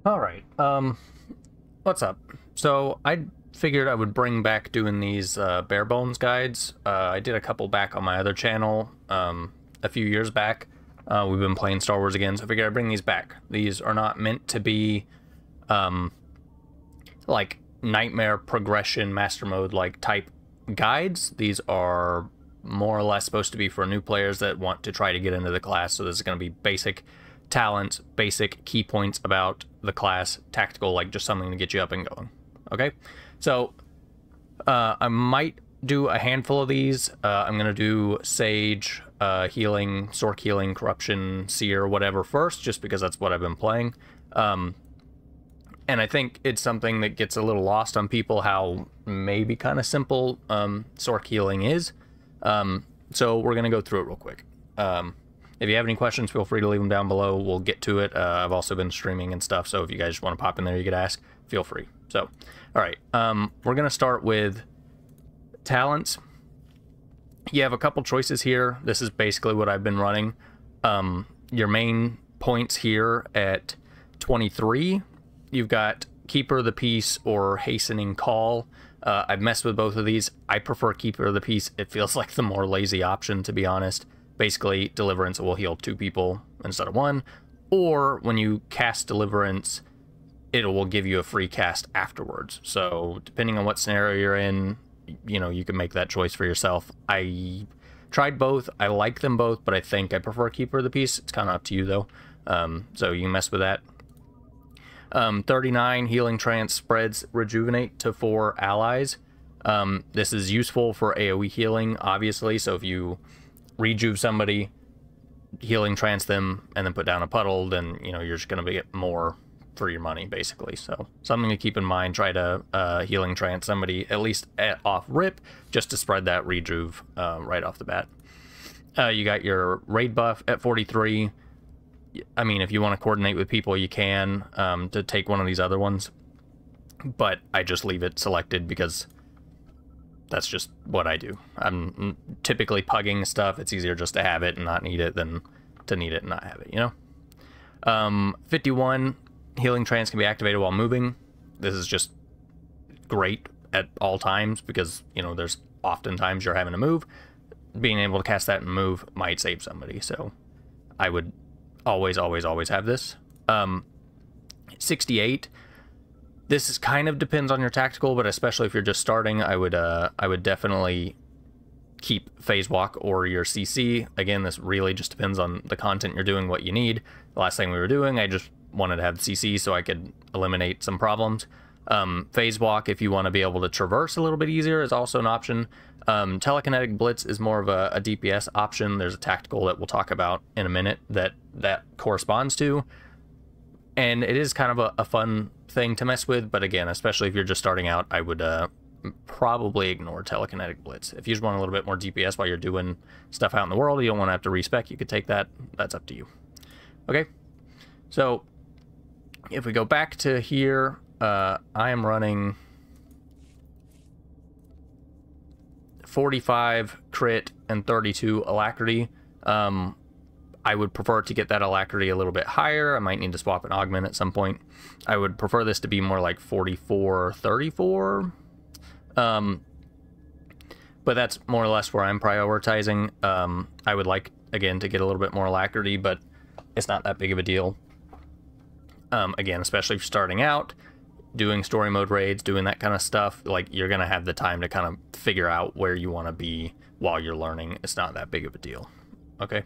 Alright, what's up? So, I figured I would bring back doing these bare bones guides. I did a couple back on my other channel a few years back. We've been playing Star Wars again, so I figured I'd bring these back. These are not meant to be, like, nightmare progression, master mode, like, type guides. These are more or less supposed to be for new players that want to try to get into the class, so this is going to be basic talents, basic key points about the class, tactical, like just something to get you up and going. Okay, so I might do a handful of these. I'm gonna do Sage, healing, Sork healing, corruption, Seer, whatever first, just because that's what I've been playing. And I think it's something that gets a little lost on people how maybe kind of simple Sork healing is. So we're gonna go through it real quick. If you have any questions, feel free to leave them down below. We'll get to it. I've also been streaming and stuff, so if you guys just want to pop in there, you could ask. Feel free. So, all right, we're going to start with talents. You have a couple choices here. This is basically what I've been running. Your main points here at 23, you've got Keeper of the Peace or Hastening Call. I've messed with both of these. I prefer Keeper of the Peace. It feels like the more lazy option, to be honest. Basically, Deliverance will heal 2 people instead of 1, or when you cast Deliverance, it will give you a free cast afterwards. So, depending on what scenario you're in, you know, you can make that choice for yourself. I tried both. I like them both, but I think I prefer Keeper of the Peace. It's kind of up to you, though. So, you can mess with that. 39, Healing Trance spreads Rejuvenate to 4 allies. This is useful for AoE healing, obviously, so if you rejuve somebody, healing trance them, and then put down a puddle, then, you know, you're just going to get more for your money, basically. So, something to keep in mind. Try to healing trance somebody, at least off rip, just to spread that rejuve right off the bat. You got your raid buff at 43. I mean, if you want to coordinate with people, you can to take one of these other ones. But I just leave it selected because that's just what I do. I'm typically pugging stuff. It's easier just to have it and not need it than to need it and not have it, you know? 51, Healing Trance can be activated while moving. This is just great at all times because, you know, there's often times you're having to move. Being able to cast that and move might save somebody, so I would always, always, always have this. 68, this is kind of depends on your tactical, but especially if you're just starting, I would definitely keep Phase Walk or your CC. Again, this really just depends on the content you're doing, what you need. The last thing we were doing, I just wanted to have CC so I could eliminate some problems. Phase Walk, if you want to be able to traverse a little bit easier, is also an option. Telekinetic Blitz is more of a DPS option. There's a tactical that we'll talk about in a minute that corresponds to. And it is kind of a fun thing to mess with, but again, especially if you're just starting out, I would probably ignore Telekinetic Blitz. If you just want a little bit more DPS while you're doing stuff out in the world, you don't want to have to respec, you could take that. That's up to you. Okay, so if we go back to here, I am running 45 crit and 32 alacrity. I would prefer to get that alacrity a little bit higher. I might need to swap an augment at some point. I would prefer this to be more like 44, 34. But that's more or less where I'm prioritizing. I would like, again, to get a little bit more alacrity, but it's not that big of a deal. Again, especially if you're starting out, doing story mode raids, doing that kind of stuff, like, you're going to have the time to kind of figure out where you want to be while you're learning. It's not that big of a deal. Okay.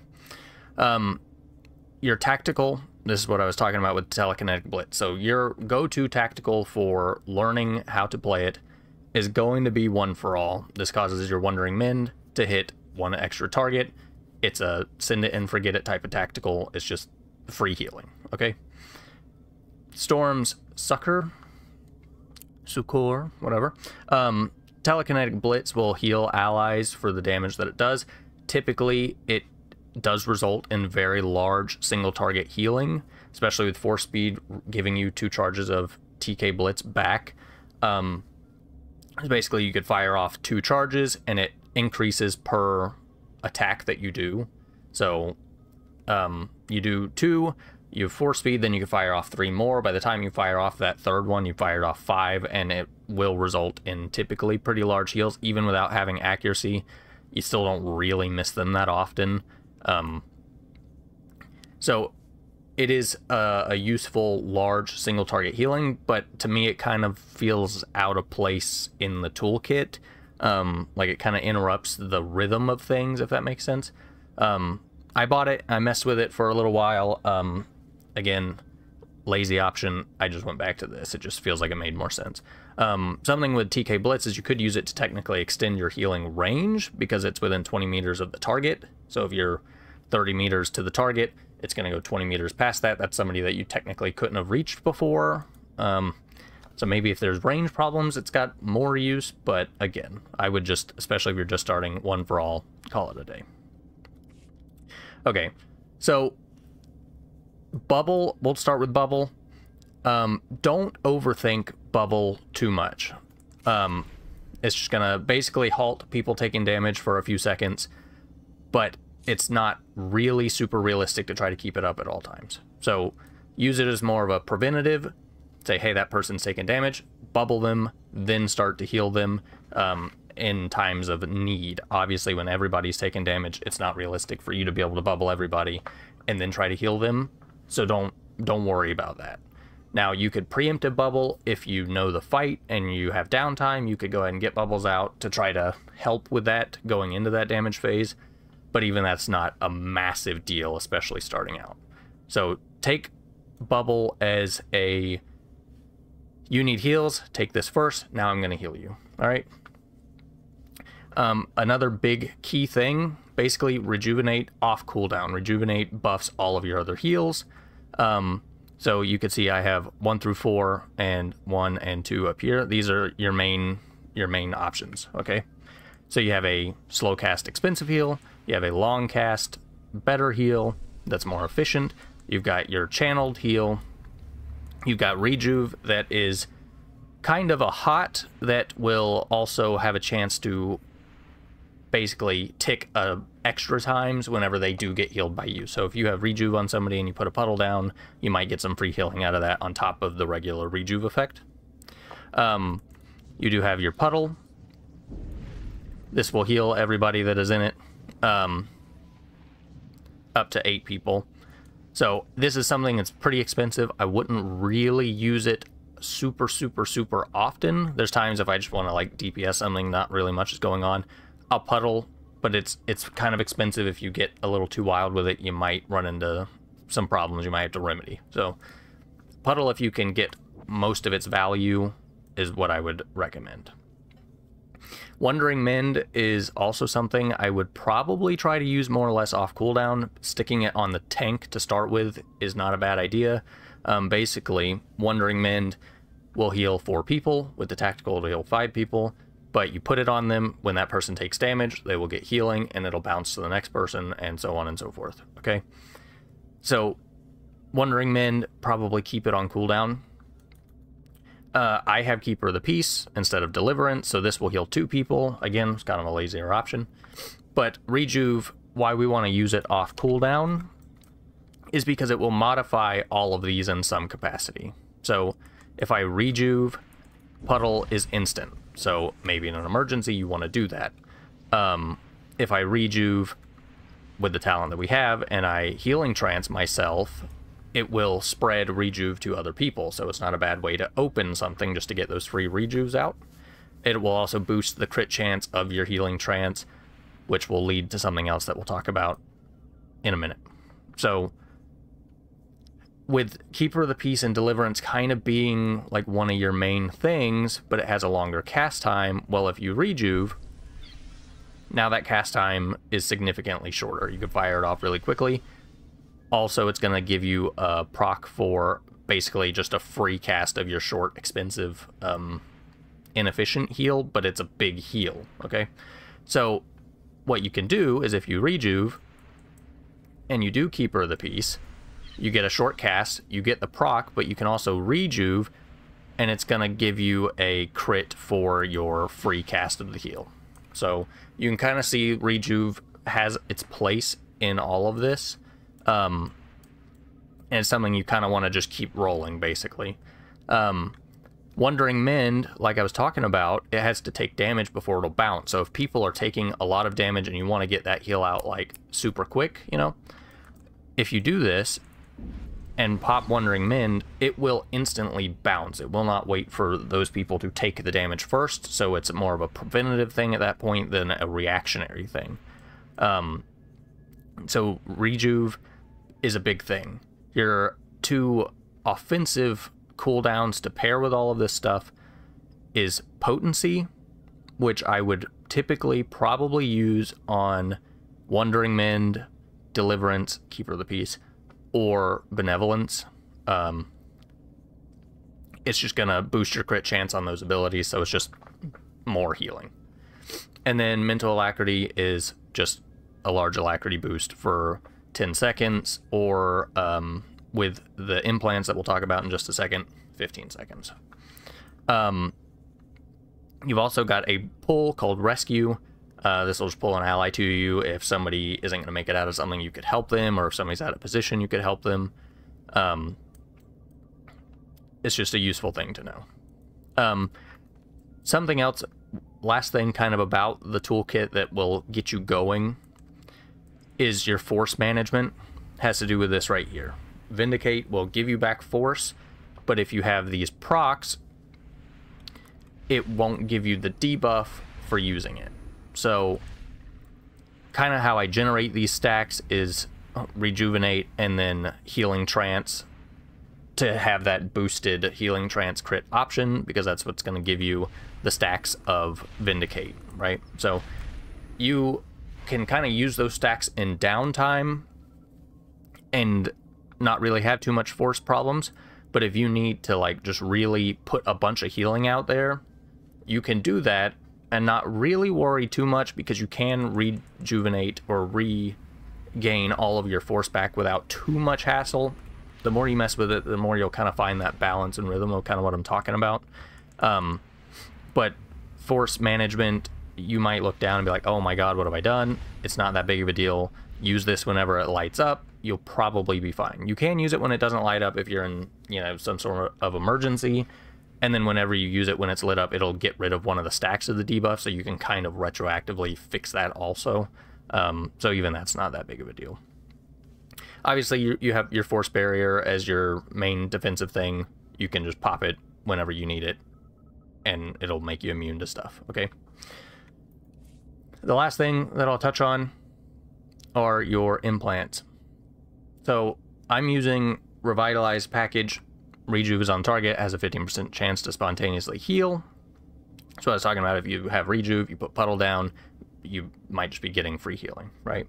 Your tactical, this is what I was talking about with Telekinetic Blitz. So your go-to tactical for learning how to play it is going to be One for All. This causes your Wandering Mend to hit 1 extra target. It's a send it and forget it type of tactical. It's just free healing, okay? Storm's Succor, whatever. Telekinetic Blitz will heal allies for the damage that it does. Typically, it does result in very large single target healing, especially with Force Speed giving you 2 charges of TK Blitz back. Basically, you could fire off 2 charges and it increases per attack that you do. So you do 2, You have 4 speed, then you can fire off 3 more. By the time you fire off that third one, you fired off 5, and it will result in typically pretty large heals. Even without having accuracy, you still don't really miss them that often. So it is a useful large single target healing, but to me it kind of feels out of place in the toolkit. Like it kind of interrupts the rhythm of things, if that makes sense. I bought it, I messed with it for a little while. Again, lazy option, I just went back to this. It just feels like it made more sense. Something with TK Blitz is you could use it to technically extend your healing range because it's within 20 meters of the target. So if you're 30 meters to the target, it's going to go 20 meters past that. That's somebody that you technically couldn't have reached before. So maybe if there's range problems, it's got more use. But again, I would just, especially if you're just starting, one for all, call it a day. Okay, so bubble, we'll start with bubble. Don't overthink bubble too much. It's just gonna basically halt people taking damage for a few seconds, but it's not really super realistic to try to keep it up at all times. So use it as more of a preventative. Say, hey, that person's taking damage, bubble them, then start to heal them in times of need. Obviously, when everybody's taking damage, it's not realistic for you to be able to bubble everybody and then try to heal them. So don't worry about that. Now, you could preemptive bubble if you know the fight and you have downtime. You could go ahead and get bubbles out to try to help with that going into that damage phase. But even that's not a massive deal, especially starting out. So take bubble as a, you need heals, take this first, now I'm going to heal you. All right. Another big key thing, basically rejuvenate off cooldown. Rejuvenate buffs all of your other heals. So you can see I have 1 through 4 and 1 and 2 up here. These are your main options, okay? So you have a slow cast expensive heal, you have a long cast better heal that's more efficient, you've got your channeled heal, you've got rejuve that is kind of a hot that will also have a chance to basically tick extra times whenever they do get healed by you. So if you have rejuve on somebody and you put a puddle down, you might get some free healing out of that on top of the regular rejuve effect. You do have your puddle. This will heal everybody that is in it, up to 8 people. So this is something that's pretty expensive. I wouldn't really use it super often. There's times if I just want to like DPS something, not really much is going on, I'll puddle, but it's kind of expensive. If you get a little too wild with it, you might run into some problems you might have to remedy. So puddle, if you can get most of its value, is what I would recommend. Wandering Mend is also something I would probably try to use more or less off cooldown. Sticking it on the tank to start with is not a bad idea. Basically, Wandering Mend will heal 4 people, with the tactical to heal 5 people, but you put it on them, when that person takes damage, they will get healing, and it'll bounce to the next person, and so on and so forth, okay? So, Wandering Mend, probably keep it on cooldown. I have Keeper of the Peace instead of Deliverance, so this will heal 2 people. Again, it's kind of a lazier option. But Rejuve, why we want to use it off cooldown is because it will modify all of these in some capacity. So if I Rejuve, Puddle is instant. So maybe in an emergency you want to do that. If I Rejuve with the talent that we have and I Healing Trance myself, it will spread Rejuve to other people, so it's not a bad way to open something just to get those free Rejuves out. It will also boost the crit chance of your Healing Trance, which will lead to something else that we'll talk about in a minute. So, with Keeper of the Peace and Deliverance kind of being like one of your main things, but it has a longer cast time, well, if you Rejuve, now that cast time is significantly shorter. You can fire it off really quickly. Also, it's going to give you a proc for basically just a free cast of your short, expensive, inefficient heal, but it's a big heal, okay? So, what you can do is if you Rejuve, and you do Keeper of the Peace, you get a short cast, you get the proc, but you can also Rejuve, and it's going to give you a crit for your free cast of the heal. So, you can kind of see Rejuve has its place in all of this. and it's something you kind of want to just keep rolling, basically. Wandering Mend, like I was talking about, it has to take damage before it'll bounce. So if people are taking a lot of damage and you want to get that heal out like super quick, you know, if you do this and pop Wandering Mend, it will instantly bounce. It will not wait for those people to take the damage first, so it's more of a preventative thing at that point than a reactionary thing. So Rejuve is a big thing. Your two offensive cooldowns to pair with all of this stuff is Potency, which I would typically probably use on Wandering Mend, Deliverance, Keeper of the Peace, or Benevolence. It's just gonna boost your crit chance on those abilities, so it's just more healing. And then Mental Alacrity is just a large alacrity boost for 10 seconds, or with the implants that we'll talk about in just a second, 15 seconds. You've also got a pull called Rescue. This will just pull an ally to you if somebody isn't going to make it out of something, you could help them, or if somebody's out of position, you could help them. It's just a useful thing to know. Something else, last thing kind of about the toolkit that will get you going is your force management. Has to do with this right here. Vindicate will give you back force, but if you have these procs, it won't give you the debuff for using it. So kind of how I generate these stacks is Rejuvenate and then Healing Trance to have that boosted Healing Trance crit option, because that's what's going to give you the stacks of Vindicate, right? So you can kind of use those stacks in downtime and not really have too much force problems, but if you need to like just really put a bunch of healing out there, you can do that and not really worry too much, because you can rejuvenate or regain all of your force back without too much hassle. The more you mess with it, the more you'll kind of find that balance and rhythm of kind of what I'm talking about. But force management, you might look down and be like, oh my god, what have I done? It's not that big of a deal. Use this whenever it lights up. You'll probably be fine. You can use it when it doesn't light up if you're in, you know, some sort of emergency, and then whenever you use it when it's lit up, it'll get rid of one of the stacks of the debuff, so you can kind of retroactively fix that also. So even that's not that big of a deal. Obviously, you have your force barrier as your main defensive thing. You can just pop it whenever you need it, and it'll make you immune to stuff, okay? The last thing that I'll touch on are your implants. So I'm using Revitalize package. Rejuve is on target, has a 15% chance to spontaneously heal. So I was talking about, if you have Rejuve, you put Puddle down, you might just be getting free healing, right?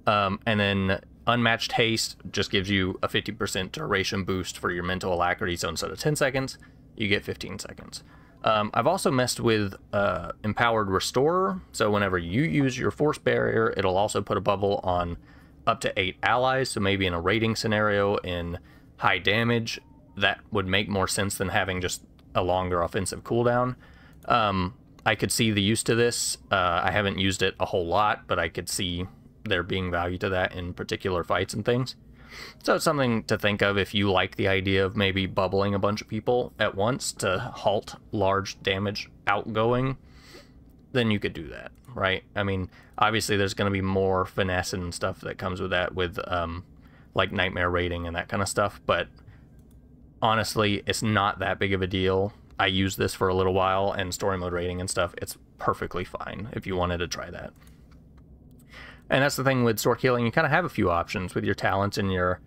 And then Unmatched Haste just gives you a 50% duration boost for your Mental Alacrity, so instead of 10 seconds, you get 15 seconds. I've also messed with Empowered Restorer, so whenever you use your Force Barrier, it'll also put a bubble on up to 8 allies, so maybe in a raiding scenario in high damage, that would make more sense than having just a longer offensive cooldown. I could see the use to this. I haven't used it a whole lot, but I could see there being value to that in particular fights and things. So it's something to think of if you like the idea of maybe bubbling a bunch of people at once to halt large damage outgoing, then you could do that, right? I mean, obviously there's going to be more finesse and stuff that comes with that, with like Nightmare raiding and that kind of stuff, but honestly, it's not that big of a deal. I used this for a little while, and story mode raiding and stuff, it's perfectly fine if you wanted to try that. And that's the thing with Stork Healing, you kind of have a few options with your talents and your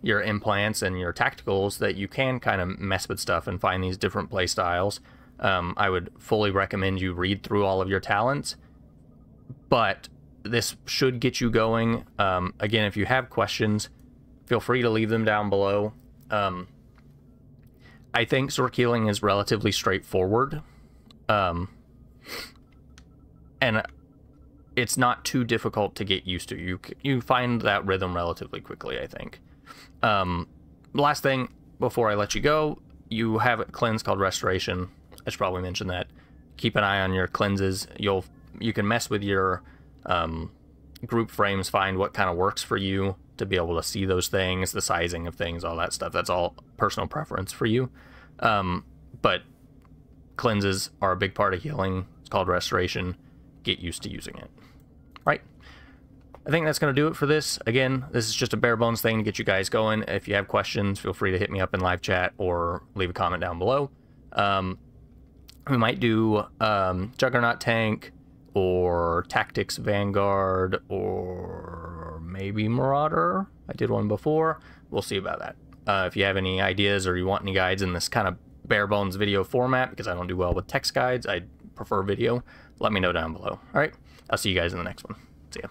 implants and your tacticals, that you can kind of mess with stuff and find these different play styles. I would fully recommend you read through all of your talents, but this should get you going. Again, if you have questions, feel free to leave them down below. I think Stork Healing is relatively straightforward, and it's not too difficult to get used to. You find that rhythm relatively quickly, I think. Last thing before I let you go, you have a cleanse called Restoration. I should probably mention that. Keep an eye on your cleanses. You can mess with your group frames, find what kind of works for you to be able to see those things, the sizing of things, all that stuff. That's all personal preference for you. But cleanses are a big part of healing. It's called restoration. Get used to using it. Right. I think that's going to do it for this. Again, this is just a bare bones thing to get you guys going. If you have questions, feel free to hit me up in live chat or leave a comment down below. We might do Juggernaut Tank or Tactics Vanguard or maybe Marauder. I did one before. We'll see about that. If you have any ideas or you want any guides in this kind of bare bones video format, because I don't do well with text guides, I prefer video, let me know down below. All right, I'll see you guys in the next one. See ya.